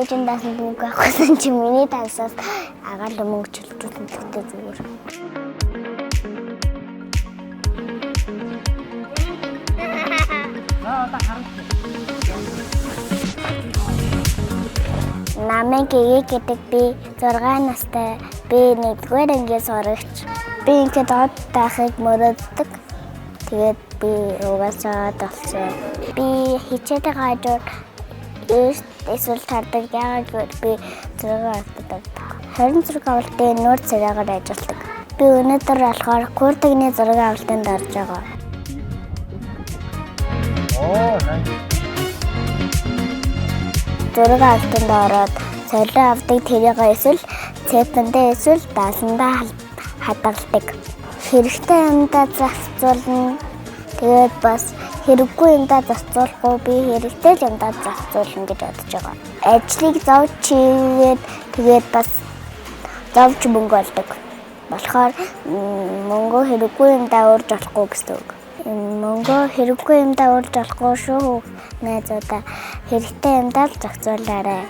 ээжийн даасан бүгд авахсан чи миний тавсаас агаал мөнгө чөлтүүлэн тэгтээ зүгээр. Намайг гэдэг би 6 настай. Би 1-р ангиас сурагч. Би ингээд од таахыг мөрөддөг. Тэгээд би угаасаа болсон. Би хичээдэг хажууд эсвэл тардаг яагаад би 6 авдаг. 26 авалтын нуур царайгаар ажилладаг. Би өнөөдөр болохоор куртагны 6 авалтанд орж байгаа. Зураг автанд ороод солио авдаг тэрийг эсвэл цэтэндээ эсвэл дааландаа хадгалдаг. Хэрэгтэй юмдаа зарцуулна. Тэгээд бас хэрэггүй юмдаа зарцуулахгүй би хэрэгтэй юмдаа зарцуулна гэж бодож байгаа. Ажлыг зовж хийгээд тэгээд бас зовж мөнгө олдог. Болохоор мөнгө хэрэггүй юмдаа урьж олохгүй гэсэн үг. Мөнгө хэрэггүй юмдаа урьж олохгүй шүү. Найзуудаа хэрэгтэй юмдаа зарцуулаарай.